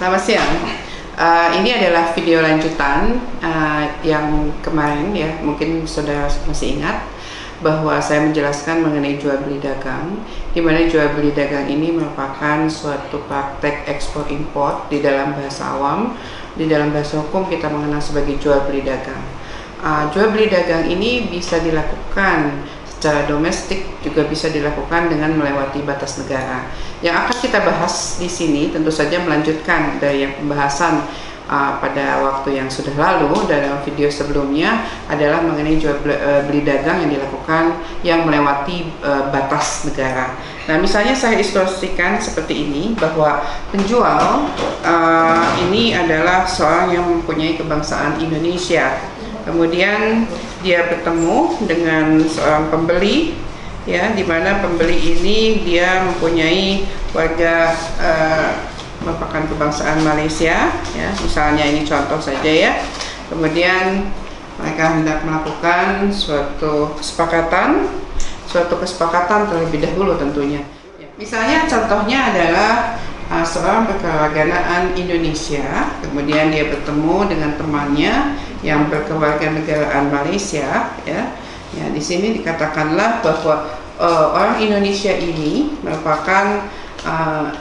Selamat siang. Ini adalah video lanjutan yang kemarin ya, mungkin saudara masih ingat bahwa saya menjelaskan mengenai jual beli dagang, di mana jual beli dagang ini merupakan suatu praktek ekspor impor di dalam bahasa awam. Di dalam bahasa hukum kita mengenal sebagai jual beli dagang. Jual beli dagang ini bisa dilakukan secara domestik, juga bisa dilakukan dengan melewati batas negara. Yang akan kita bahas di sini tentu saja melanjutkan dari yang pembahasan pada waktu yang sudah lalu dalam video sebelumnya adalah mengenai jual beli dagang yang dilakukan yang melewati batas negara. Nah, misalnya saya ilustrasikan seperti ini bahwa penjual ini adalah seorang yang mempunyai kebangsaan Indonesia. Kemudian dia bertemu dengan seorang pembeli, ya, di mana pembeli ini dia mempunyai warga merupakan kebangsaan Malaysia, ya, misalnya ini contoh saja ya. Kemudian mereka hendak melakukan suatu kesepakatan terlebih dahulu tentunya. Misalnya contohnya adalah seorang berkewarganegaraan Indonesia, kemudian dia bertemu dengan temannya yang berkewarganegaraan Malaysia, ya. Ya, di sini dikatakanlah bahwa orang Indonesia ini merupakan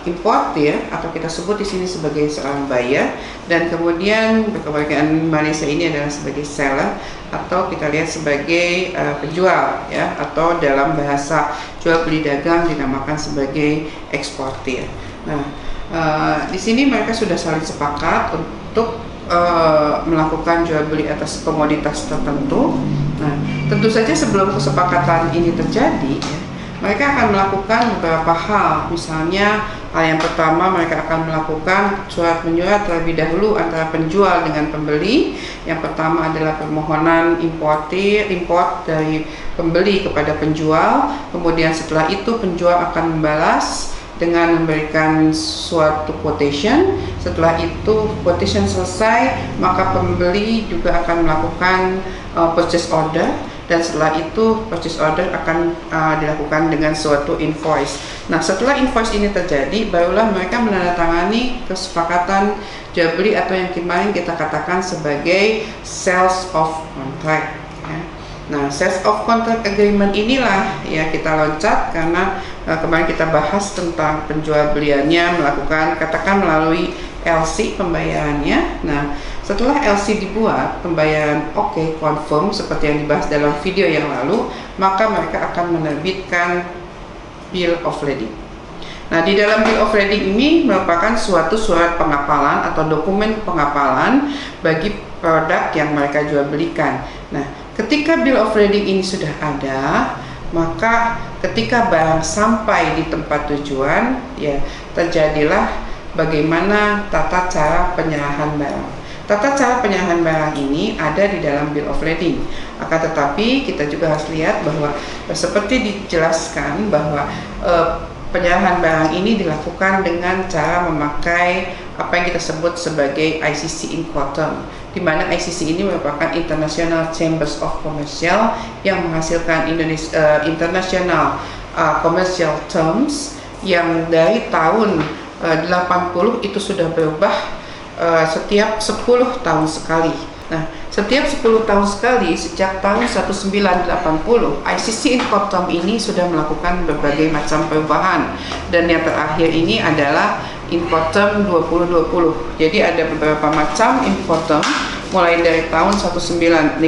importir, atau kita sebut di sini sebagai seorang buyer, dan kemudian berkewarganegaraan Malaysia ini adalah sebagai seller, atau kita lihat sebagai penjual, ya, atau dalam bahasa jual beli dagang dinamakan sebagai eksportir. Nah, di sini mereka sudah saling sepakat untuk melakukan jual beli atas komoditas tertentu. Nah, tentu saja sebelum kesepakatan ini terjadi, ya, mereka akan melakukan beberapa hal. Misalnya, hal yang pertama, mereka akan melakukan surat menyurat terlebih dahulu antara penjual dengan pembeli. Yang pertama adalah permohonan import dari pembeli kepada penjual. Kemudian setelah itu penjual akan membalas dengan memberikan suatu quotation. Setelah itu quotation selesai, maka pembeli juga akan melakukan purchase order, dan setelah itu purchase order akan dilakukan dengan suatu invoice. Nah, setelah invoice ini terjadi, barulah mereka menandatangani kesepakatan jual beli, atau yang kemarin kita katakan sebagai sales of contract, ya. Nah, sales of contract agreement inilah ya kita loncat karena kemarin kita bahas tentang penjual beliannya melakukan, katakan melalui LC pembayarannya. Nah, setelah LC dibuat, pembayaran oke, confirm seperti yang dibahas dalam video yang lalu, maka mereka akan menerbitkan bill of lading. Nah, di dalam bill of lading ini merupakan suatu surat pengapalan atau dokumen pengapalan bagi produk yang mereka jual belikan. Nah, ketika bill of lading ini sudah ada, maka ketika barang sampai di tempat tujuan, ya, terjadilah bagaimana tata cara penyerahan barang. Tata cara penyerahan barang ini ada di dalam bill of lading. Akan tetapi kita juga harus lihat bahwa seperti dijelaskan bahwa penyerahan barang ini dilakukan dengan cara memakai apa yang kita sebut sebagai ICC Incoterm, di mana ICC ini merupakan International Chambers of Commerce yang menghasilkan International Commercial Terms yang dari tahun 80 itu sudah berubah setiap 10 tahun sekali. Nah, setiap 10 tahun sekali sejak tahun 1980 ICC Incoterm ini sudah melakukan berbagai macam perubahan, dan yang terakhir ini adalah Incoterm 2020. Jadi ada beberapa macam Incoterm, mulai dari tahun 1953,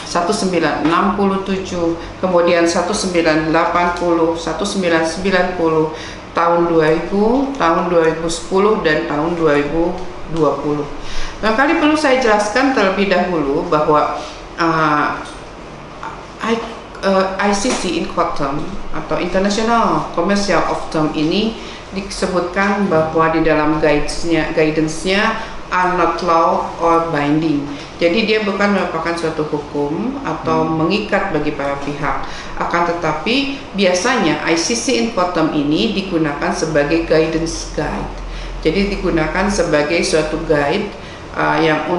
1967, kemudian 1980, 1990, tahun 2000, tahun 2010, dan tahun 2020. Barangkali perlu saya jelaskan terlebih dahulu bahwa ICC Incoterm atau International Commercial of Term ini disebutkan bahwa di dalam guidance-nya are not law or binding. Jadi dia bukan merupakan suatu hukum atau mengikat bagi para pihak. Akan tetapi biasanya ICC Incoterm ini digunakan sebagai guidance guide. Jadi digunakan sebagai suatu guide yang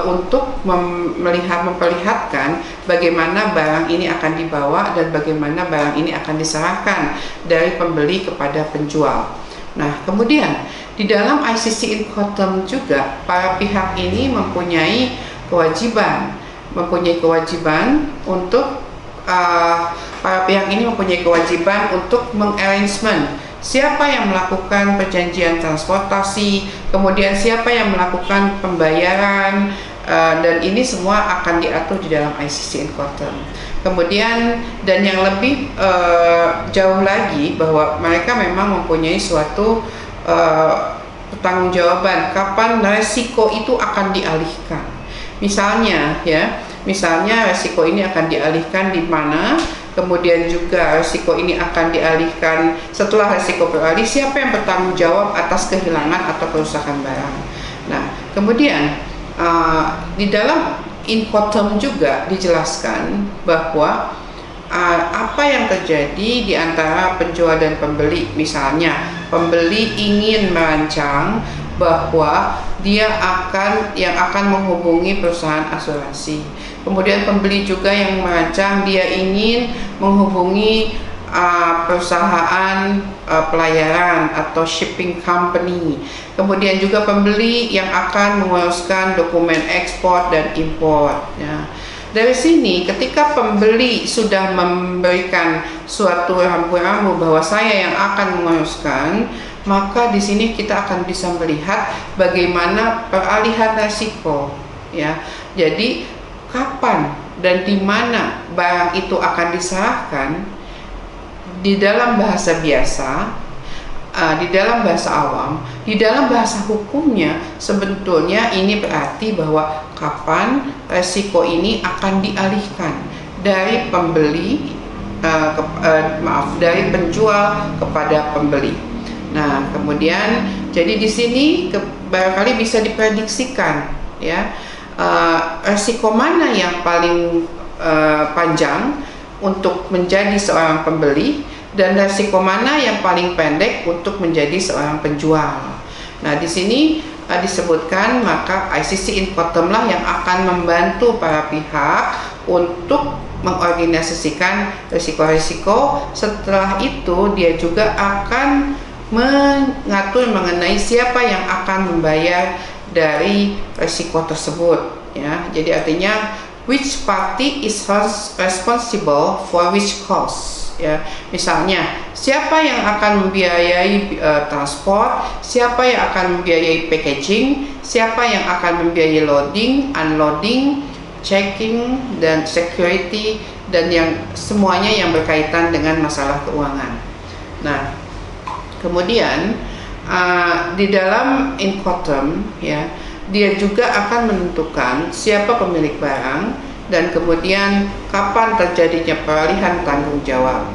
untuk memperlihatkan bagaimana barang ini akan dibawa dan bagaimana barang ini akan diserahkan dari pembeli kepada penjual. Nah, kemudian di dalam ICC Incoterm juga para pihak ini mempunyai kewajiban untuk para pihak ini mempunyai kewajiban untuk mengarrangement siapa yang melakukan perjanjian transportasi, kemudian siapa yang melakukan pembayaran, dan ini semua akan diatur di dalam ICC Incoterm. Kemudian dan yang lebih jauh lagi bahwa mereka memang mempunyai suatu pertanggungjawaban kapan resiko itu akan dialihkan. Misalnya resiko ini akan dialihkan di mana, kemudian juga resiko ini akan dialihkan setelah resiko beralih, siapa yang bertanggung jawab atas kehilangan atau kerusakan barang. Nah, kemudian di dalam Incoterm juga dijelaskan bahwa apa yang terjadi di antara penjual dan pembeli. Misalnya pembeli ingin merancang bahwa yang akan menghubungi perusahaan asuransi. Kemudian pembeli juga yang merancang dia ingin menghubungi perusahaan pelayaran atau shipping company. Kemudian juga pembeli yang akan menguruskan dokumen ekspor dan impor. Ya. Dari sini, ketika pembeli sudah memberikan suatu rambu-rambu bahwa saya yang akan menguruskan, maka di sini kita akan bisa melihat bagaimana peralihan resiko. Ya, jadi kapan dan di mana barang itu akan diserahkan di dalam bahasa biasa, di dalam bahasa awam, di dalam bahasa hukumnya sebetulnya ini berarti bahwa kapan resiko ini akan dialihkan dari dari penjual kepada pembeli. Nah, kemudian jadi di sini barangkali bisa diprediksikan ya. Resiko mana yang paling panjang untuk menjadi seorang pembeli dan resiko mana yang paling pendek untuk menjadi seorang penjual. Nah, di sini disebutkan maka ICC Incoterm lah yang akan membantu para pihak untuk mengorganisasikan risiko-risiko. Setelah itu dia juga akan mengatur mengenai siapa yang akan membayar dari risiko tersebut ya. Jadi artinya which party is responsible for which cost ya. Misalnya siapa yang akan membiayai transport, siapa yang akan membiayai packaging, siapa yang akan membiayai loading, unloading, checking dan security, dan yang semuanya yang berkaitan dengan masalah keuangan. Nah, kemudian di dalam Incoterm ya, dia juga akan menentukan siapa pemilik barang dan kemudian kapan terjadinya peralihan tanggung jawab.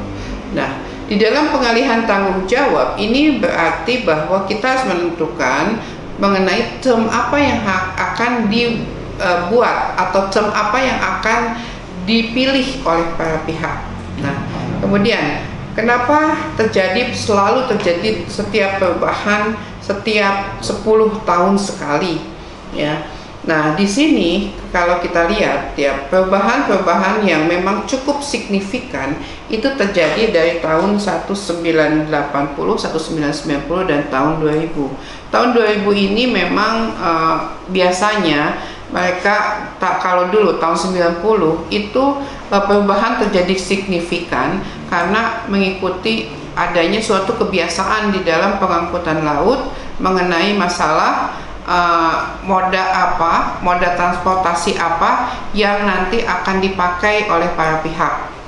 Nah, di dalam pengalihan tanggung jawab ini berarti bahwa kita harus menentukan mengenai term apa yang akan dibuat atau term apa yang akan dipilih oleh para pihak. Nah, kemudian kenapa selalu terjadi setiap perubahan setiap 10 tahun sekali ya. Nah, di sini kalau kita lihat ya, perubahan-perubahan yang memang cukup signifikan itu terjadi dari tahun 1980, 1990 dan tahun 2000. Tahun 2000 ini memang biasanya mereka kalau dulu tahun 90 itu perubahan terjadi signifikan karena mengikuti adanya suatu kebiasaan di dalam pengangkutan laut mengenai masalah moda transportasi apa yang nanti akan dipakai oleh para pihak.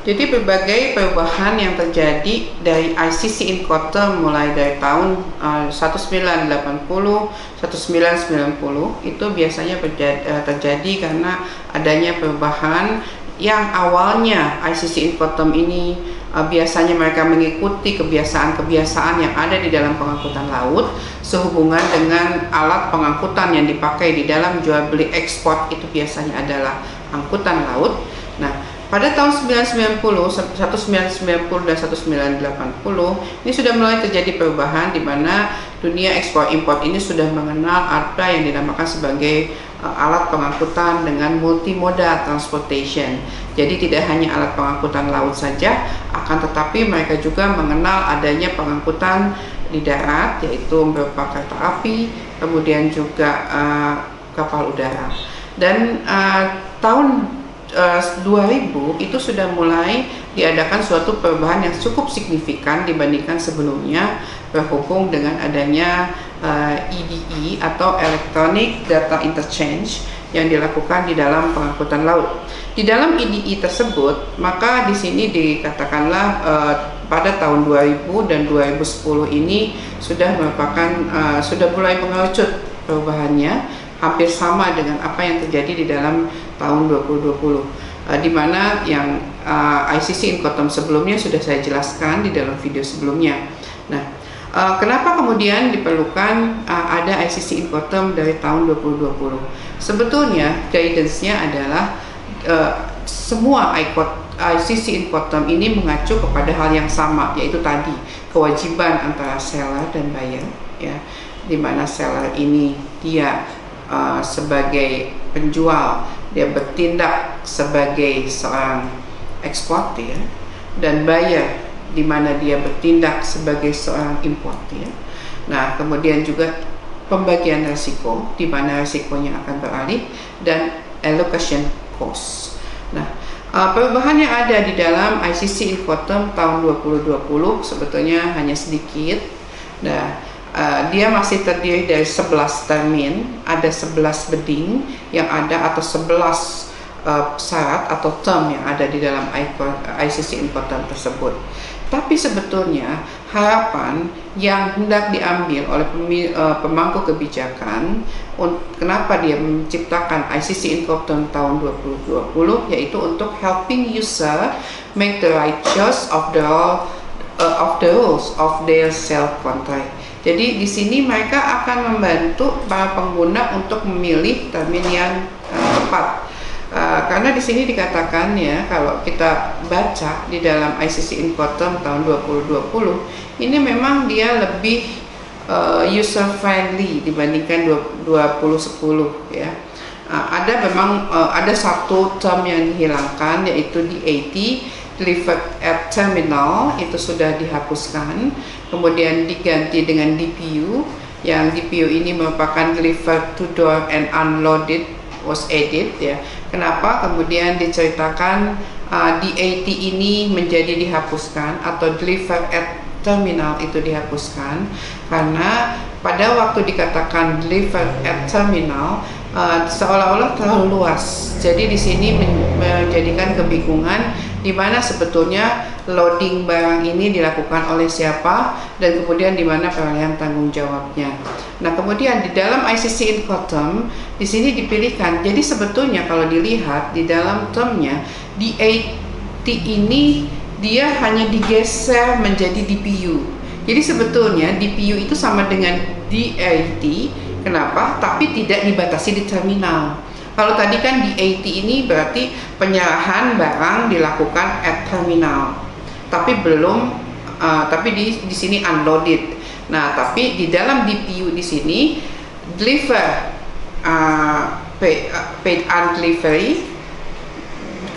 Jadi berbagai perubahan yang terjadi dari ICC Incoterm mulai dari tahun 1980, 1990 itu biasanya terjadi karena adanya perubahan yang awalnya ICC Incoterm ini biasanya mereka mengikuti kebiasaan-kebiasaan yang ada di dalam pengangkutan laut sehubungan dengan alat pengangkutan yang dipakai di dalam jual beli ekspor itu biasanya adalah angkutan laut. Nah, Pada tahun 1990, 1990 dan 1980 ini sudah mulai terjadi perubahan di mana dunia ekspor impor ini sudah mengenal apa yang dinamakan sebagai alat pengangkutan dengan multimodal transportation. Jadi tidak hanya alat pengangkutan laut saja, akan tetapi mereka juga mengenal adanya pengangkutan di darat, yaitu berupa kereta api, kemudian juga kapal udara. Dan tahun 2000 itu sudah mulai diadakan suatu perubahan yang cukup signifikan dibandingkan sebelumnya, berhubung dengan adanya EDE atau Electronic Data Interchange yang dilakukan di dalam pengangkutan laut. Di dalam EDE tersebut, maka di sini dikatakanlah pada tahun 2000 dan 2010 ini sudah merupakan sudah mulai mengerucut perubahannya, hampir sama dengan apa yang terjadi di dalam tahun 2020, di mana yang ICC Incoterm sebelumnya sudah saya jelaskan di dalam video sebelumnya. Nah, kenapa kemudian diperlukan ada ICC Incoterm dari tahun 2020? Sebetulnya guidance-nya adalah semua ICC Incoterm ini mengacu kepada hal yang sama, yaitu tadi kewajiban antara seller dan buyer, ya, di mana seller ini dia sebagai penjual, dia bertindak sebagai seorang eksportir, dan buyer di mana dia bertindak sebagai seorang importir. Nah, kemudian juga pembagian resiko di mana resikonya akan beralih, dan allocation cost. Nah, perubahan yang ada di dalam ICC Incoterm tahun 2020 sebetulnya hanya sedikit. Nah, dia masih terdiri dari 11 termin, ada 11 bedding yang ada, atau 11 syarat atau term yang ada di dalam ICC Incoterm tersebut. Tapi sebetulnya harapan yang hendak diambil oleh pemangku kebijakan, kenapa dia menciptakan ICC Incoterm tahun 2020, yaitu untuk helping user make the right choice of the rules of their self contract. Jadi di sini mereka akan membantu para pengguna untuk memilih termin yang tepat. Karena di sini dikatakan, ya, kalau kita baca di dalam ICC Incoterm tahun 2020 ini memang dia lebih user friendly dibandingkan 2010, ya. Ada satu term yang dihilangkan, yaitu DAT, Delivered at Terminal, itu sudah dihapuskan, kemudian diganti dengan DPU, yang DPU ini merupakan Delivered to Door and Unloaded was added, ya. Kenapa kemudian diceritakan DAT ini menjadi dihapuskan atau Delivered at Terminal itu dihapuskan? Karena pada waktu dikatakan Delivered at Terminal, seolah-olah terlalu luas. Jadi di sini menjadikan kebingungan di mana sebetulnya loading barang ini dilakukan oleh siapa, dan kemudian di mana peralihan tanggung jawabnya. Nah, kemudian di dalam ICC Incoterm di sini dipilihkan. Jadi sebetulnya kalau dilihat di dalam termnya, DAT ini dia hanya digeser menjadi DPU. Jadi sebetulnya DPU itu sama dengan DAT. Kenapa? Tapi tidak dibatasi di terminal. Kalau tadi kan DAT ini berarti penyerahan barang dilakukan at terminal, tapi belum, tapi di sini unloaded. Nah, tapi di dalam DPU di sini deliver, paid on delivery,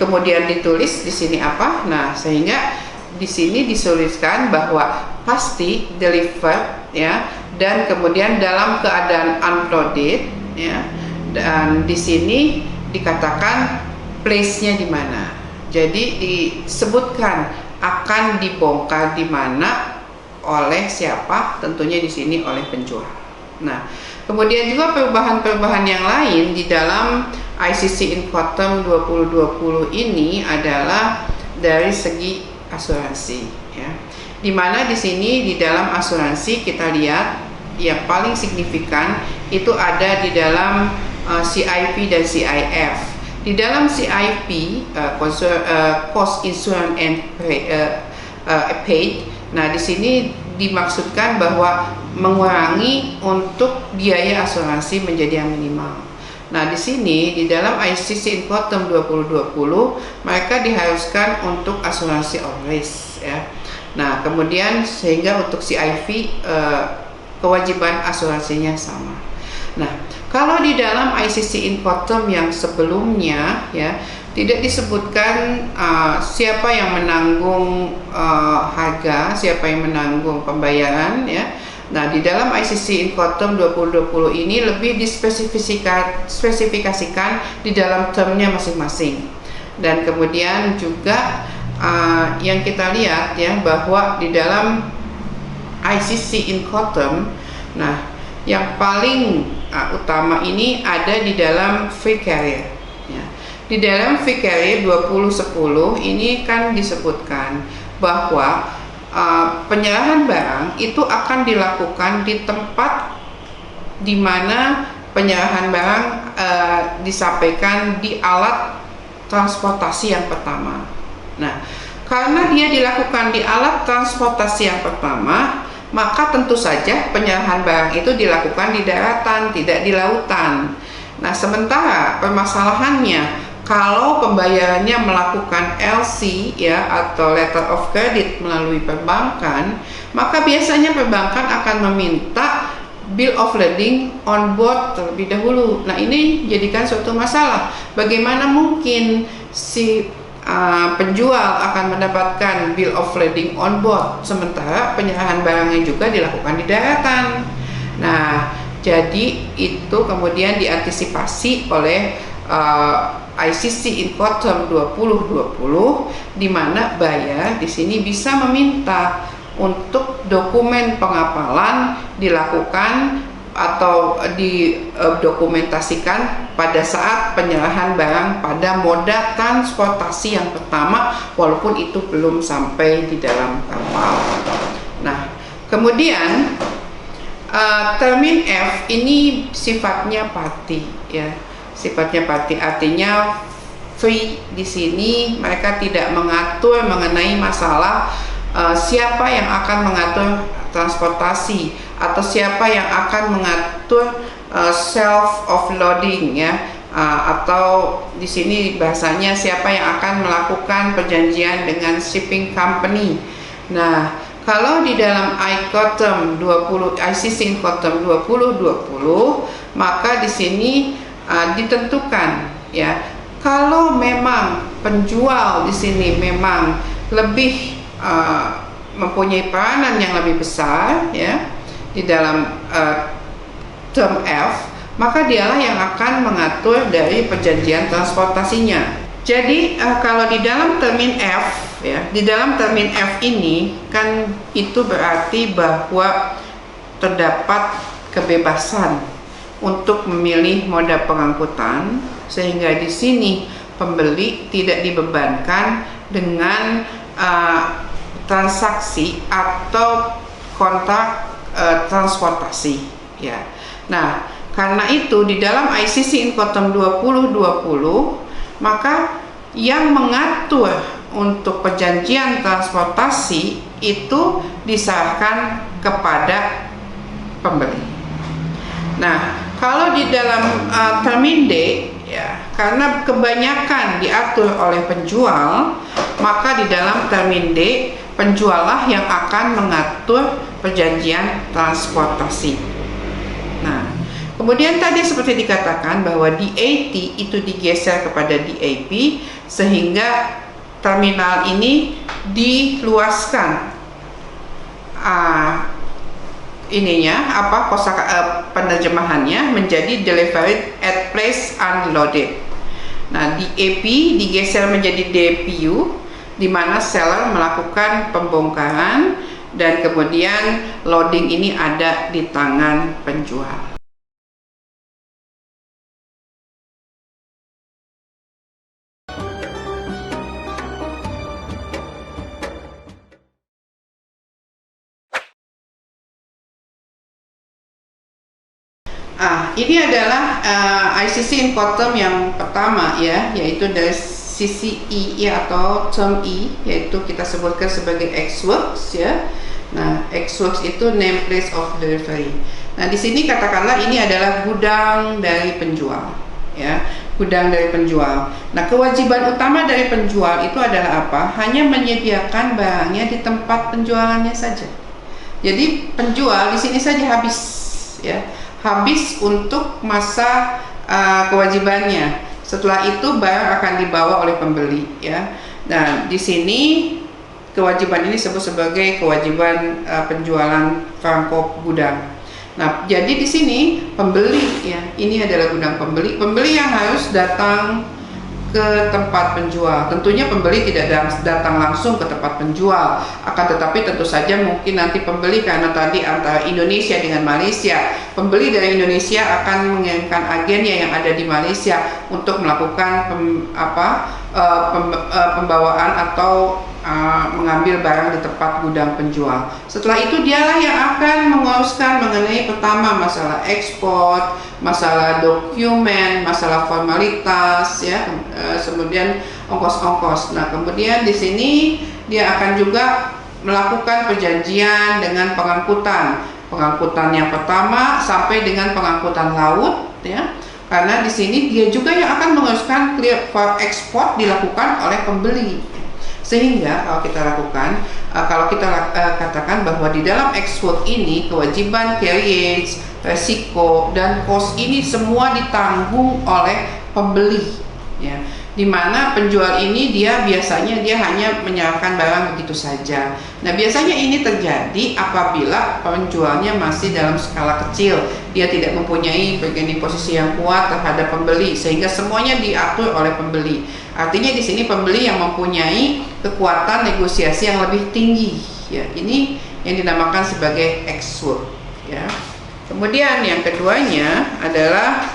kemudian ditulis di sini apa? Nah, sehingga di sini dituliskan bahwa pasti delivered, ya, dan kemudian dalam keadaan unloaded, ya. Dan di sini dikatakan place-nya di mana. Jadi disebutkan akan dibongkar di mana oleh siapa? Tentunya di sini oleh penjual. Nah, kemudian juga perubahan-perubahan yang lain di dalam ICC Incoterm 2020 ini adalah dari segi asuransi, ya. Di mana di sini di dalam asuransi kita lihat yang paling signifikan itu ada di dalam CIP dan CIF. Di dalam CIP, Cost Insurance and Paid. Nah, di sini dimaksudkan bahwa mengurangi untuk biaya asuransi menjadi yang minimal. Nah, di sini di dalam ICC Incoterm 2020 mereka diharuskan untuk asuransi all risk ya. Nah, kemudian sehingga untuk CIV kewajiban asuransinya sama. Nah, kalau di dalam ICC Incoterm yang sebelumnya ya tidak disebutkan siapa yang menanggung harga, siapa yang menanggung pembayaran ya. Nah, di dalam ICC Incoterm 2020 ini lebih dispesifikasikan di dalam termnya masing-masing. Dan kemudian juga yang kita lihat ya bahwa di dalam ICC Incoterm, nah yang paling utama ini ada di dalam free carrier. Ya. Di dalam free carrier 2010 ini kan disebutkan bahwa penyerahan barang itu akan dilakukan di tempat di mana penyerahan barang disampaikan di alat transportasi yang pertama. Nah, karena dia dilakukan di alat transportasi yang pertama, maka tentu saja penyerahan barang itu dilakukan di daratan, tidak di lautan. Nah, sementara permasalahannya kalau pembayarannya melakukan LC ya atau letter of credit melalui perbankan, maka biasanya perbankan akan meminta bill of lading on board terlebih dahulu. Nah, ini jadikan suatu masalah. Bagaimana mungkin si penjual akan mendapatkan bill of lading on board sementara penyerahan barangnya juga dilakukan di daratan. Nah, jadi itu kemudian diantisipasi oleh ICC Incoterm 2020 di mana buyer di sini bisa meminta untuk dokumen pengapalan dilakukan atau didokumentasikan pada saat penyerahan barang pada moda transportasi yang pertama walaupun itu belum sampai di dalam kapal. Nah, kemudian termin F ini sifatnya party ya. Sifatnya party artinya free. Di sini mereka tidak mengatur mengenai masalah siapa yang akan mengatur transportasi atau siapa yang akan mengatur self offloading ya, atau di sini bahasanya siapa yang akan melakukan perjanjian dengan shipping company. Nah, kalau di dalam ICC Incoterm 2020 maka di sini ditentukan ya, kalau memang penjual di sini memang lebih mempunyai peranan yang lebih besar ya di dalam term F, maka dialah yang akan mengatur dari perjanjian transportasinya. Jadi kalau di dalam termin F ya, di dalam termin F ini kan itu berarti bahwa terdapat kebebasan untuk memilih moda pengangkutan sehingga di sini pembeli tidak dibebankan dengan transaksi atau kontrak transportasi ya. Nah, karena itu di dalam ICC Incoterm 2020 maka yang mengatur untuk perjanjian transportasi itu diserahkan kepada pembeli. Nah, kalau di dalam termin D ya, karena kebanyakan diatur oleh penjual, maka di dalam termin D penjualah yang akan mengatur perjanjian transportasi. Nah, kemudian tadi seperti dikatakan bahwa DAT itu digeser kepada DAP sehingga terminal ini diluaskan penerjemahannya menjadi delivered at place unloaded. Nah, DAP digeser menjadi DPU di mana seller melakukan pembongkaran dan kemudian loading ini ada di tangan penjual. Ini adalah ICC Incoterm yang pertama ya, yaitu dari sisi E atau term E, yaitu kita sebutkan sebagai ex-works ya. Nah, ex-works itu name place of delivery. Nah, di sini katakanlah ini adalah gudang dari penjual ya, gudang dari penjual. Nah, kewajiban utama dari penjual itu adalah apa? Hanya menyediakan barangnya di tempat penjualannya saja. Jadi penjual di sini saja habis, ya, habis untuk masa kewajibannya. Setelah itu barang akan dibawa oleh pembeli, ya. Nah, di sini kewajiban ini disebut sebagai kewajiban penjualan perangko gudang. Nah, jadi di sini pembeli, ya, ini adalah gudang pembeli. Pembeli yang harus datang ke tempat penjual. Tentunya pembeli tidak datang langsung ke tempat penjual, akan tetapi tentu saja mungkin nanti pembeli, karena tadi antara Indonesia dengan Malaysia, pembeli dari Indonesia akan mengirimkan agennya yang ada di Malaysia untuk melakukan pembawaan atau mengambil barang di tempat gudang penjual. Setelah itu dialah yang akan menguruskan mengenai pertama masalah ekspor, masalah dokumen, masalah formalitas, ya, kemudian ongkos-ongkos. Nah, kemudian di sini dia akan juga melakukan perjanjian dengan pengangkutan yang pertama sampai dengan pengangkutan laut, ya. Karena di sini dia juga yang akan menguruskan clear for export dilakukan oleh pembeli. Sehingga kalau kita katakan bahwa di dalam export ini kewajiban carriage, resiko, dan cost ini semua ditanggung oleh pembeli, ya. Dimana penjual ini dia biasanya hanya menyerahkan barang begitu saja. Nah, biasanya ini terjadi apabila penjualnya masih dalam skala kecil, dia tidak mempunyai bargaining posisi yang kuat terhadap pembeli, sehingga semuanya diatur oleh pembeli. Artinya di sini pembeli yang mempunyai kekuatan negosiasi yang lebih tinggi, ya. Ini yang dinamakan sebagai export, ya. Kemudian yang keduanya adalah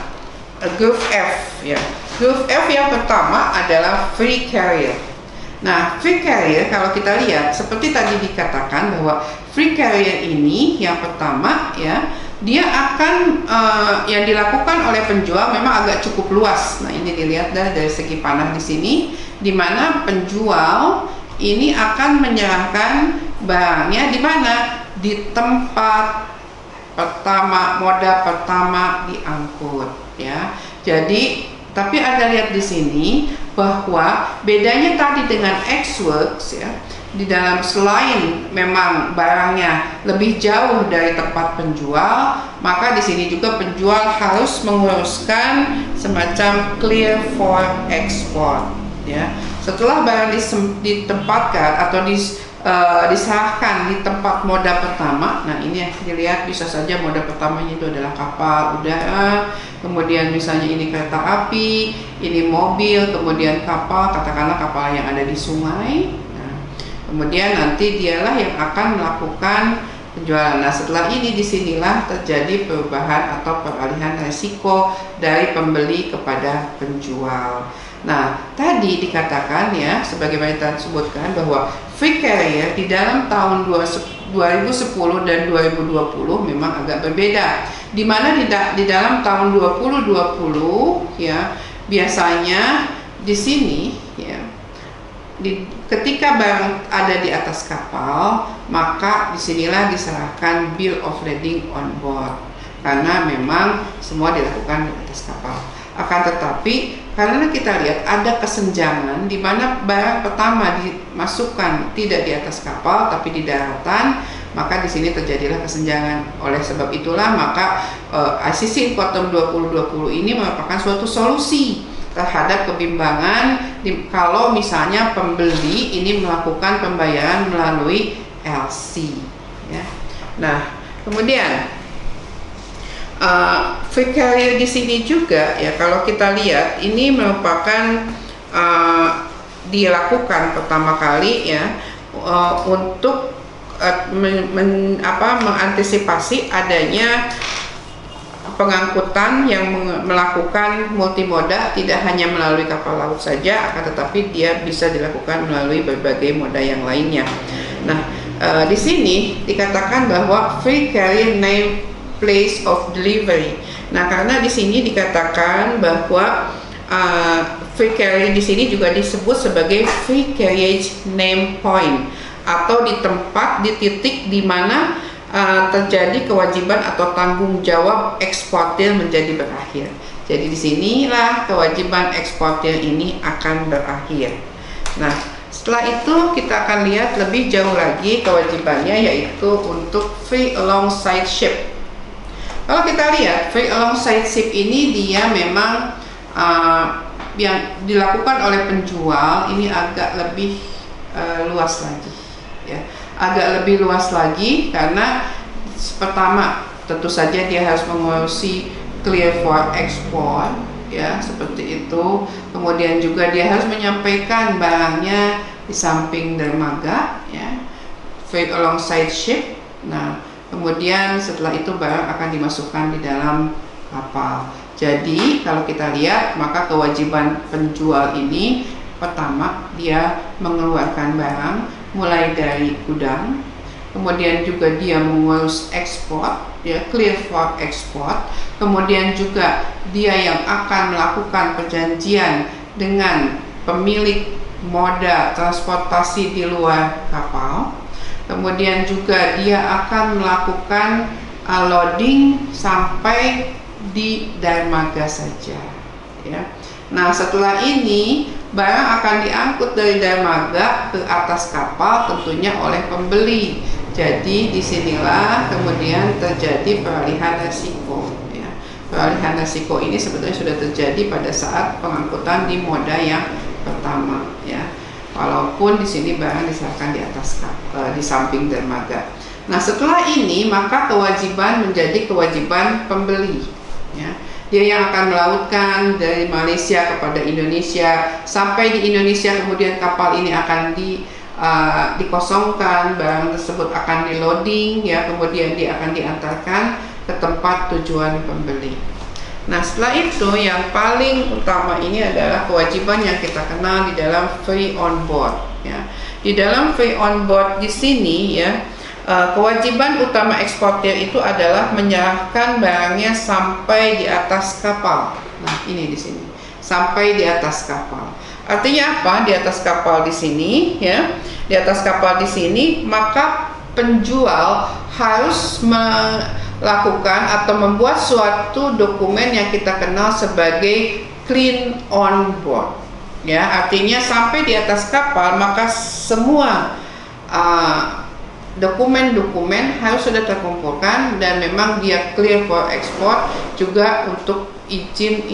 Group F, ya. Group F yang pertama adalah free carrier. Nah, free carrier kalau kita lihat seperti tadi dikatakan bahwa free carrier ini yang pertama, ya, dia akan yang dilakukan oleh penjual memang agak cukup luas. Nah, ini dilihat dari segi panah di sini, di mana penjual ini akan menyerahkan barangnya di mana? Di tempat pertama, moda pertama diangkut, ya. Jadi tapi Anda lihat di sini bahwa bedanya tadi dengan ex-works, ya, di dalam selain memang barangnya lebih jauh dari tempat penjual, maka di sini juga penjual harus menguruskan semacam clear for export, ya. Setelah barang ditempatkan atau diserahkan di tempat moda pertama. Nah, ini dilihat bisa saja moda pertamanya itu adalah kapal udara, kemudian misalnya ini kereta api, ini mobil, kemudian kapal, katakanlah kapal yang ada di sungai. Nah, kemudian nanti dialah yang akan melakukan penjualan. Nah, setelah ini disinilah terjadi perubahan atau peralihan resiko dari pembeli kepada penjual. Nah, tadi dikatakan, ya, sebagaimana kita sebutkan bahwa free carrier di dalam tahun 2010 dan 2020 memang agak berbeda. Di mana di dalam tahun 2020, ya, biasanya di sini, ya, ketika barang ada di atas kapal, maka disinilah diserahkan bill of lading on board, karena memang semua dilakukan di atas kapal. Akan tetapi karena kita lihat ada kesenjangan di mana barang pertama dimasukkan tidak di atas kapal tapi di daratan, maka di sini terjadilah kesenjangan. Oleh sebab itulah maka ICC Incoterm 2020 ini merupakan suatu solusi terhadap kebimbangan kalau misalnya pembeli ini melakukan pembayaran melalui LC, ya. Nah, kemudian free carrier di sini juga, ya, kalau kita lihat ini merupakan dilakukan pertama kali, ya, untuk mengantisipasi adanya pengangkutan yang melakukan multimoda, tidak hanya melalui kapal laut saja, akan tetapi dia bisa dilakukan melalui berbagai moda yang lainnya. Nah, di sini dikatakan bahwa free carrier name place of delivery. Nah, karena di sini dikatakan bahwa free carrier di sini juga disebut sebagai free carriage name point, atau di tempat, di titik di mana terjadi kewajiban atau tanggung jawab eksportir menjadi berakhir. Jadi disinilah kewajiban eksportir ini akan berakhir. Nah, setelah itu kita akan lihat lebih jauh lagi kewajibannya, yaitu untuk free alongside ship. Kalau kita lihat free alongside ship ini, dia memang yang dilakukan oleh penjual ini agak lebih luas lagi, ya, agak lebih luas lagi karena pertama tentu saja dia harus mengurusi clear for export, ya, seperti itu. Kemudian juga dia harus menyampaikan barangnya di samping dermaga, ya, freight alongside ship. Nah, kemudian setelah itu barang akan dimasukkan di dalam kapal. Jadi kalau kita lihat, maka kewajiban penjual ini pertama dia mengeluarkan barang mulai dari gudang, kemudian juga dia mengurus ekspor, ya, clear for export. Kemudian juga dia yang akan melakukan perjanjian dengan pemilik moda transportasi di luar kapal. Kemudian juga dia akan melakukan loading sampai di dermaga saja, ya. Nah, setelah ini barang akan diangkut dari dermaga ke atas kapal, tentunya oleh pembeli. Jadi disinilah kemudian terjadi peralihan resiko, ya. Peralihan resiko ini sebetulnya sudah terjadi pada saat pengangkutan di moda yang pertama, ya. Walaupun di sini barang diserahkan di atas di samping dermaga. Nah, setelah ini maka kewajiban menjadi kewajiban pembeli, ya. Dia yang akan melautkan dari Malaysia kepada Indonesia, sampai di Indonesia kemudian kapal ini akan dikosongkan, barang tersebut akan di loading, ya, kemudian dia akan diantarkan ke tempat tujuan pembeli. Nah, setelah itu yang paling utama ini adalah kewajiban yang kita kenal di dalam free on board, ya. Di dalam free on board di sini, ya, kewajiban utama eksportir itu adalah menyerahkan barangnya sampai di atas kapal. Nah, ini di sini, sampai di atas kapal. Artinya apa? Di atas kapal di sini, ya, di atas kapal di sini, maka penjual harus melakukan atau membuat suatu dokumen yang kita kenal sebagai clean on board, ya. Artinya sampai di atas kapal maka semua dokumen-dokumen harus sudah terkumpulkan dan memang dia clear for export, juga untuk izin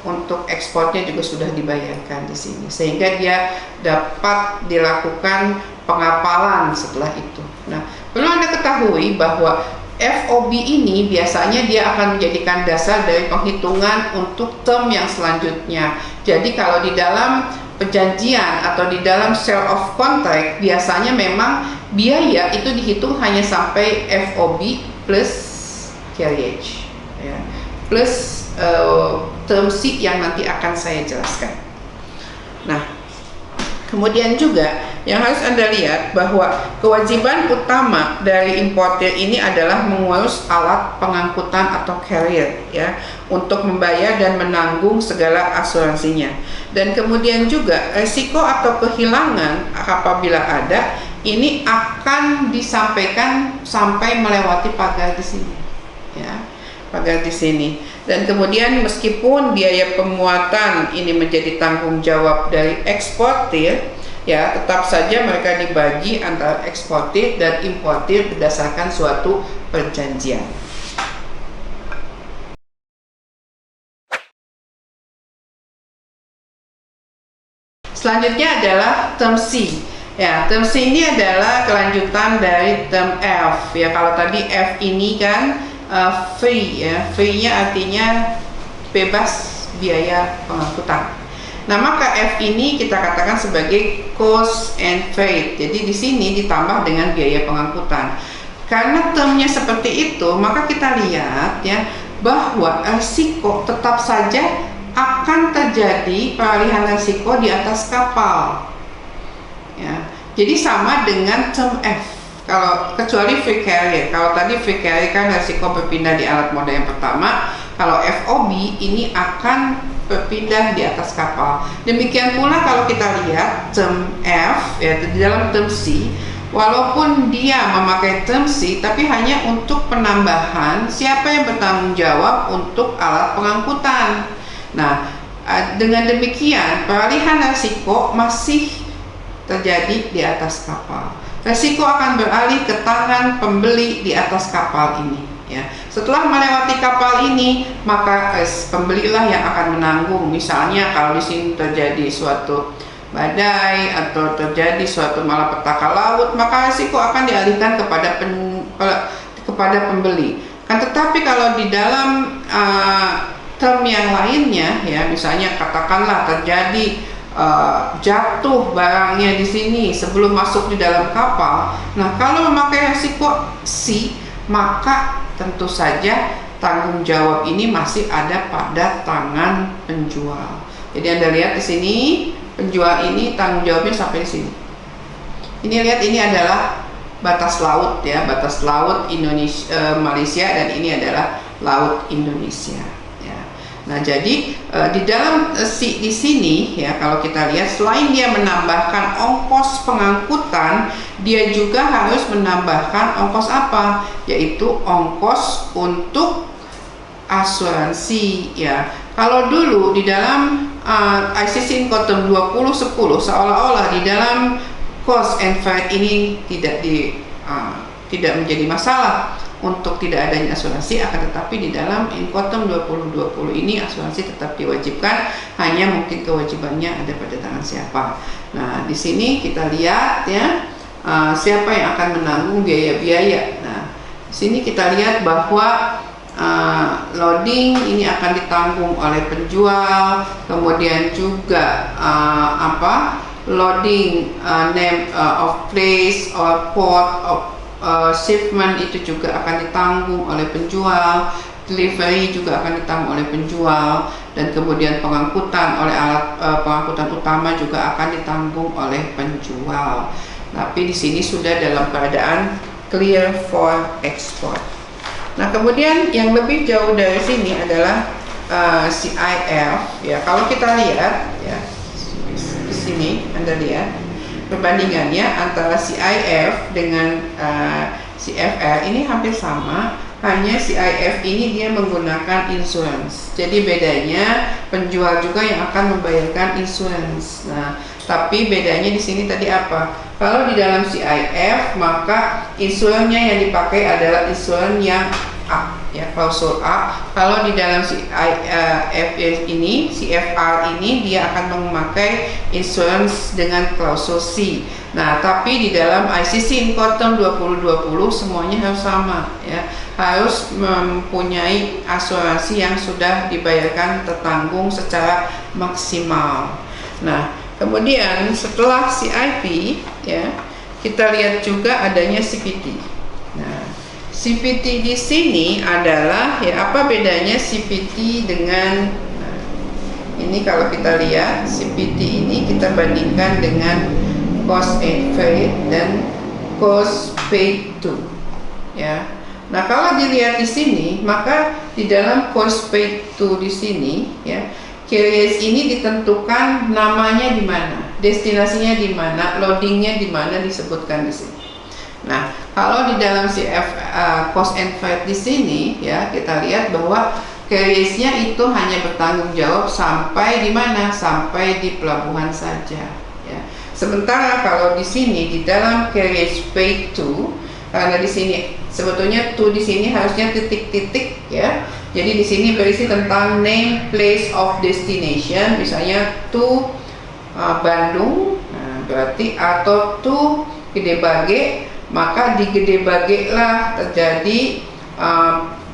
untuk ekspornya juga sudah dibayarkan di sini, sehingga dia dapat dilakukan pengapalan setelah itu. Nah, perlu Anda ketahui bahwa FOB ini biasanya dia akan menjadikan dasar dari penghitungan untuk term yang selanjutnya. Jadi kalau di dalam perjanjian atau di dalam sale of contract, biasanya memang biaya itu dihitung hanya sampai FOB plus carriage, ya, plus term sheet yang nanti akan saya jelaskan. Nah, kemudian juga yang harus Anda lihat bahwa kewajiban utama dari importer ini adalah mengurus alat pengangkutan atau carrier, ya, untuk membayar dan menanggung segala asuransinya. Dan kemudian juga resiko atau kehilangan apabila ada ini akan disampaikan sampai melewati pagar di sini, ya, pagar di sini. Dan kemudian meskipun biaya pemuatan ini menjadi tanggung jawab dari eksportir, ya, tetap saja mereka dibagi antara eksportir dan importir berdasarkan suatu perjanjian. Selanjutnya adalah term C. Ya, term C ini adalah kelanjutan dari term F. Ya, kalau tadi F ini kan free, ya, free-nya artinya bebas biaya pengangkutan. Nah, maka F ini kita katakan sebagai cost and freight. Jadi di sini ditambah dengan biaya pengangkutan. Karena termnya seperti itu, maka kita lihat, ya, bahwa risiko tetap saja akan terjadi peralihan risiko di atas kapal, ya. Jadi sama dengan term F. Kalau kecuali free carrier, kalau tadi free carrier kan risiko berpindah di alat moda yang pertama, kalau FOB ini akan berpindah di atas kapal. Demikian pula kalau kita lihat term F, ya, di dalam term C, walaupun dia memakai term sheet, tapi hanya untuk penambahan siapa yang bertanggung jawab untuk alat pengangkutan. Nah, dengan demikian peralihan resiko masih terjadi di atas kapal. Resiko akan beralih ke tangan pembeli di atas kapal ini. Ya. Setelah melewati kapal ini, maka pembelilah yang akan menanggung. Misalnya kalau di sini terjadi suatu badai atau terjadi suatu malapetaka laut, maka risiko akan dialihkan kepada pembeli. Kan tetapi kalau di dalam term yang lainnya, ya misalnya katakanlah terjadi jatuh barangnya di sini sebelum masuk di dalam kapal. Nah, kalau memakai risiko C, maka tentu saja tanggung jawab ini masih ada pada tangan penjual. Jadi Anda lihat di sini, penjual ini tanggung jawabnya sampai di sini. Ini lihat, ini adalah batas laut ya, batas laut Indonesia, Malaysia, dan ini adalah laut Indonesia. Ya. Nah, jadi di dalam di sini ya, kalau kita lihat, selain dia menambahkan ongkos pengangkutan, dia juga harus menambahkan ongkos apa? Yaitu ongkos untuk asuransi ya. Kalau dulu di dalam ICC Incoterm 2010 seolah-olah di dalam cost and freight ini tidak menjadi masalah untuk tidak adanya asuransi, akan tetapi di dalam Incoterm 2020 ini asuransi tetap diwajibkan, hanya mungkin kewajibannya ada pada tangan siapa. Nah, di sini kita lihat ya, siapa yang akan menanggung biaya-biaya. Nah, di sini kita lihat bahwa loading ini akan ditanggung oleh penjual, kemudian juga loading name of place or port of shipment itu juga akan ditanggung oleh penjual, delivery juga akan ditanggung oleh penjual, dan kemudian pengangkutan oleh alat pengangkutan utama juga akan ditanggung oleh penjual. Tapi di sini sudah dalam keadaan clear for export. Nah, kemudian yang lebih jauh dari sini adalah CIF ya. Kalau kita lihat ya, di sini Anda lihat perbandingannya antara CIF dengan CFR ini hampir sama, hanya CIF ini dia menggunakan insurance. Jadi bedanya penjual juga yang akan membayarkan insurance. Nah, tapi bedanya di sini tadi apa? Kalau di dalam CIF, maka insurannya yang dipakai adalah insuran yang A, ya, klausul A. Kalau di dalam CIF ini, CFR ini, dia akan memakai insurance dengan klausul C. Nah, tapi di dalam ICC Incoterm 2020 semuanya harus sama, ya, harus mempunyai asuransi yang sudah dibayarkan tertanggung secara maksimal. Nah, kemudian setelah CIP ya, kita lihat juga adanya CPT. Nah, CPT di sini adalah ya, apa bedanya CPT dengan ini? Kalau kita lihat CPT ini kita bandingkan dengan cost and freight dan cost paid to ya. Nah, kalau dilihat di sini, maka di dalam cost paid to di sini ya, carriers ini ditentukan namanya di mana, destinasinya di mana, loadingnya di mana, disebutkan di sini. Nah, kalau di dalam CF cost and freight di sini ya, kita lihat bahwa carriers-nya itu hanya bertanggung jawab sampai di mana? Sampai di pelabuhan saja ya. Sementara kalau di sini di dalam carriers paid to, karena di sini sebetulnya to di sini harusnya titik-titik ya. Jadi di sini berisi tentang name place of destination, misalnya to Bandung, nah, berarti atau to Gede Bage, maka di Gede Bage lah terjadi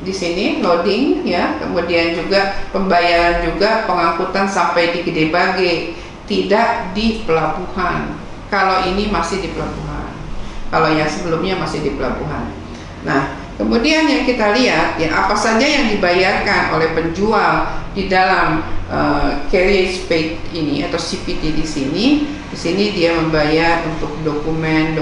di sini loading ya, kemudian juga pembayaran juga pengangkutan sampai di Gede Bage, tidak di pelabuhan. Kalau ini masih di pelabuhan, kalau yang sebelumnya masih di pelabuhan. Nah, kemudian yang kita lihat ya, apa saja yang dibayarkan oleh penjual di dalam carriage paid ini atau CPT di sini. Di sini dia membayar untuk dokumen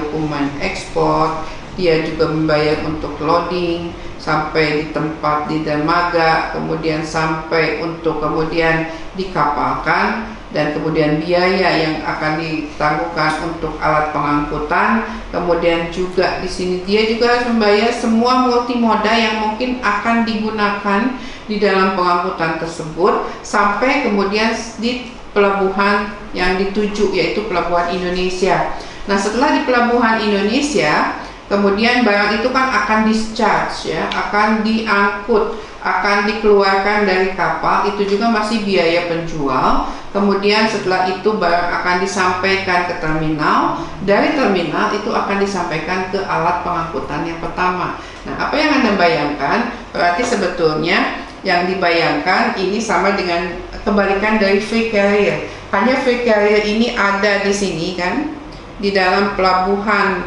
ekspor, dia juga membayar untuk loading sampai di tempat di dermaga, kemudian sampai untuk kemudian dikapalkan, dan kemudian biaya yang akan ditangguhkan untuk alat pengangkutan. Kemudian juga di sini dia juga harus membayar semua multimoda yang mungkin akan digunakan di dalam pengangkutan tersebut sampai kemudian di pelabuhan yang dituju, yaitu Pelabuhan Indonesia. Nah, setelah di Pelabuhan Indonesia, kemudian barang itu kan akan discharge, ya, akan diangkut, akan dikeluarkan dari kapal. Itu juga masih biaya penjual. Kemudian setelah itu barang akan disampaikan ke terminal. Dari terminal itu akan disampaikan ke alat pengangkutan yang pertama. Nah, apa yang Anda bayangkan? Berarti sebetulnya yang dibayangkan ini sama dengan kebalikan dari free carrier. Hanya free carrier ini ada di sini kan, di dalam pelabuhan,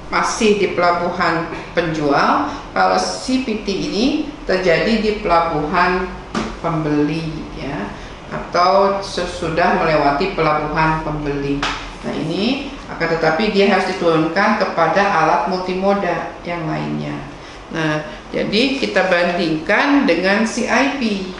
masih di pelabuhan penjual. Kalau CPT ini terjadi di pelabuhan pembeli, ya, atau sesudah melewati pelabuhan pembeli. Nah, ini akan tetapi dia harus diturunkan kepada alat multimoda yang lainnya. Nah, jadi kita bandingkan dengan CIP.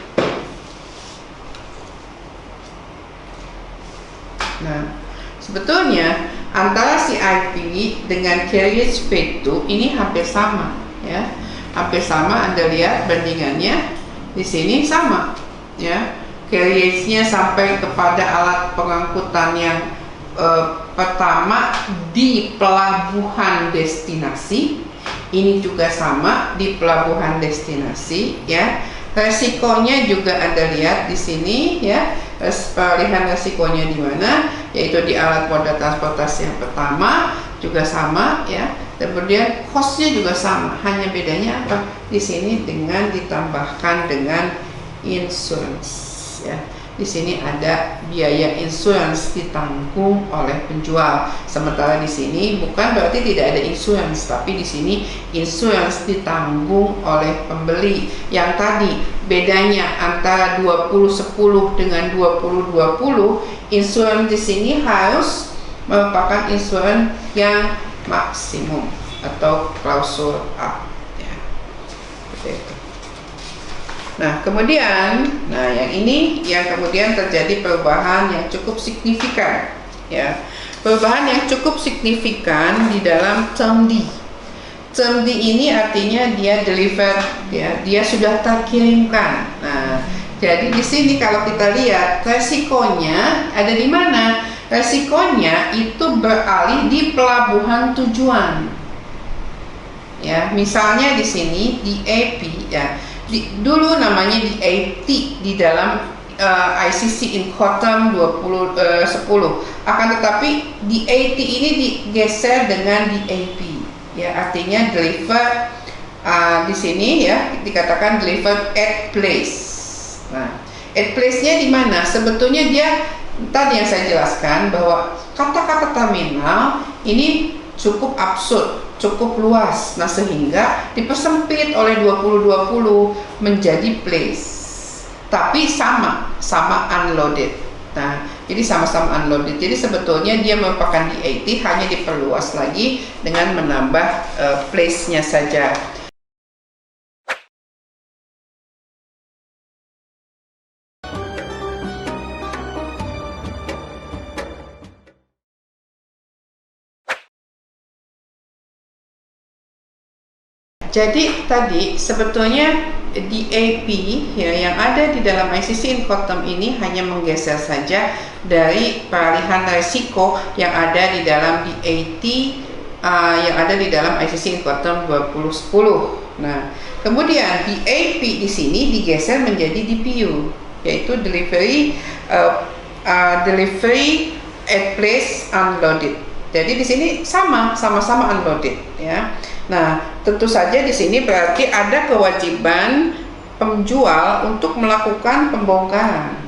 Nah, sebetulnya antara CIP dengan carriage paid to ini hampir sama, ya, hampir sama. Anda lihat bandingannya di sini sama, ya. Carriage-nya sampai kepada alat pengangkutan yang pertama di pelabuhan destinasi, ini juga sama di pelabuhan destinasi, ya. Resikonya juga Anda lihat di sini, ya. Pilihan resikonya di mana, yaitu di alat moda transportasi yang pertama juga sama, ya. Kemudian cost-nya juga sama, hanya bedanya apa? Di sini dengan ditambahkan dengan insurance, ya. Di sini ada biaya insurance ditanggung oleh penjual. Sementara di sini bukan berarti tidak ada insurance, tapi di sini insurance ditanggung oleh pembeli. Yang tadi bedanya antara 2010 dengan 2020, insurance di sini harus merupakan insurance yang maksimum atau klausul A, ya. Seperti itu. Nah, kemudian, yang ini yang kemudian terjadi perubahan yang cukup signifikan, ya. Perubahan yang cukup signifikan di dalam term D. Term D ini artinya dia delivered, ya, dia sudah terkirimkan. Nah, jadi di sini kalau kita lihat resikonya ada di mana? Resikonya itu beralih di pelabuhan tujuan. Ya, misalnya di sini di AP, ya. Dulu namanya di DAT di dalam ICC Incoterm 2010. Akan tetapi di DAT ini digeser dengan DAP, ya, artinya deliver, di sini, ya, dikatakan delivered at place. Nah, at place-nya di mana? Sebetulnya dia tadi yang saya jelaskan bahwa kata-kata terminal ini cukup absurd, cukup luas. Nah, sehingga dipersempit oleh 2020 menjadi place. Tapi sama unloaded. Nah, jadi sama-sama unloaded. Jadi sebetulnya dia merupakan DAT, hanya diperluas lagi dengan menambah place-nya saja. Jadi tadi sebetulnya DAP, ya, yang ada di dalam ICC Incoterm ini hanya menggeser saja dari peralihan resiko yang ada di dalam DAT, yang ada di dalam ICC Incoterm 2010. Nah, kemudian DAP di sini digeser menjadi DPU, yaitu delivery at place unloaded. Jadi di sini sama-sama unloaded, ya. Nah, tentu saja di sini berarti ada kewajiban penjual untuk melakukan pembongkaran.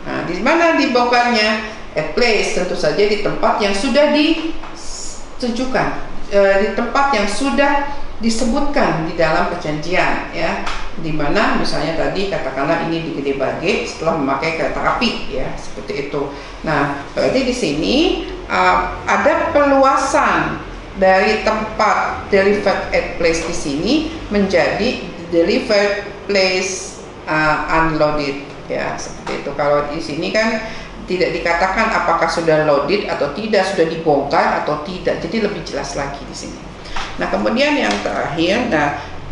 Nah, di mana dibongkarnya? At place, tentu saja di tempat yang sudah ditujukan, di tempat yang sudah disebutkan di dalam perjanjian, ya. Di mana misalnya tadi katakanlah ini di Gede Bage setelah memakai kereta api, ya, seperti itu. Nah, berarti di sini ada perluasan dari tempat delivered at place di sini menjadi delivered place unloaded. ya, seperti itu. Kalau di sini kan tidak dikatakan apakah sudah loaded atau tidak, sudah dibongkar atau tidak, jadi lebih jelas lagi di sini. Nah, kemudian yang terakhir,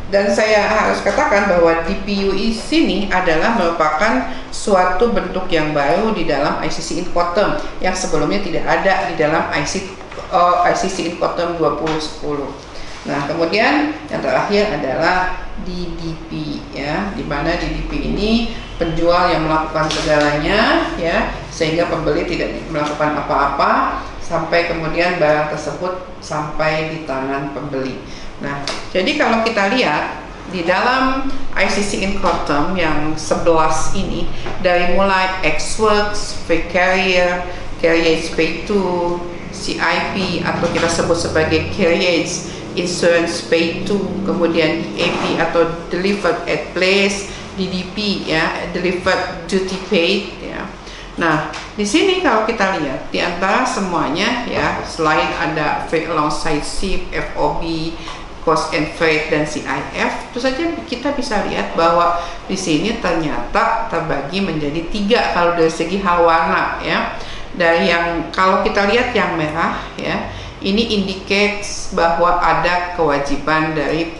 dan saya harus katakan bahwa DPU sini adalah merupakan suatu bentuk yang baru di dalam ICC Incoterm yang sebelumnya tidak ada di dalam ICC Incoterm 2010. Nah, kemudian yang terakhir adalah DDP, ya, di mana DDP ini penjual yang melakukan segalanya, ya, sehingga pembeli tidak melakukan apa-apa sampai kemudian barang tersebut sampai di tangan pembeli. Nah, jadi kalau kita lihat di dalam ICC Incoterm yang 11 ini, dari mulai ex-works, free carrier, carriage pay to, CIP atau kita sebut sebagai carriage insurance pay to, kemudian DAP atau delivered at place, DDP, ya, delivered duty paid, ya. Nah, di sini kalau kita lihat di antara semuanya, ya, selain ada freight alongside ship, FOB, cost and freight, dan CIF, itu saja kita bisa lihat bahwa di sini ternyata terbagi menjadi 3 kalau dari segi hal warna, ya. Dari yang kalau kita lihat yang merah, ya, ini indicates bahwa ada kewajiban dari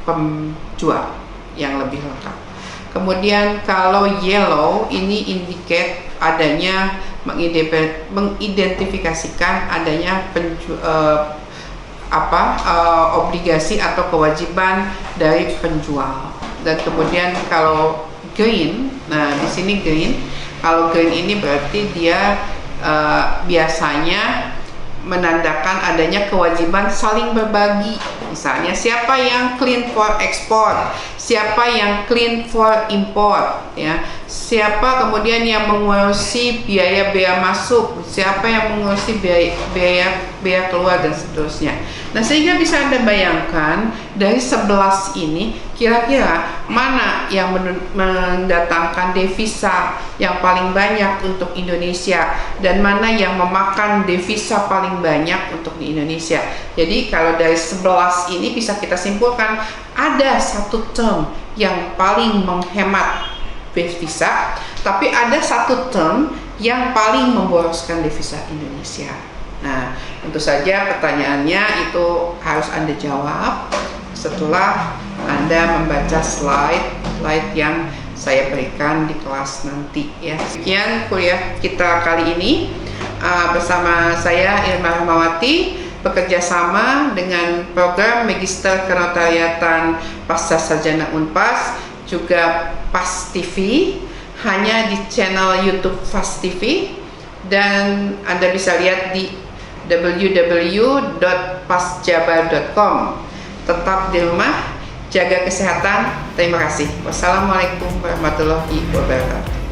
penjual yang lebih lengkap. Kemudian kalau yellow ini indicate adanya mengidentifikasikan adanya obligasi atau kewajiban dari penjual. Dan kemudian kalau green, nah di sini green, kalau green ini berarti dia biasanya menandakan adanya kewajiban saling berbagi. Misalnya siapa yang clean for export, siapa yang clean for import, ya, siapa kemudian yang mengurusi biaya-biaya masuk, siapa yang mengurusi biaya keluar, dan seterusnya. Nah, sehingga bisa Anda bayangkan dari 11 ini kira-kira mana yang mendatangkan devisa yang paling banyak untuk Indonesia dan mana yang memakan devisa paling banyak untuk di Indonesia. Jadi kalau dari 11 ini bisa kita simpulkan ada satu term yang paling menghemat devisa, tapi ada satu term yang paling memboroskan devisa Indonesia. Nah, tentu saja pertanyaannya itu harus Anda jawab setelah Anda membaca slide yang saya berikan di kelas nanti, ya. Sekian kuliah kita kali ini bersama saya Irma Rahmawati, bekerja sama dengan program Magister Kenotariatan Pasca Sarjana Unpas, juga PAS TV, hanya di channel YouTube PAS TV, dan Anda bisa lihat di www.pasjabar.com. Tetap di rumah, jaga kesehatan. Terima kasih. Wassalamualaikum warahmatullahi wabarakatuh.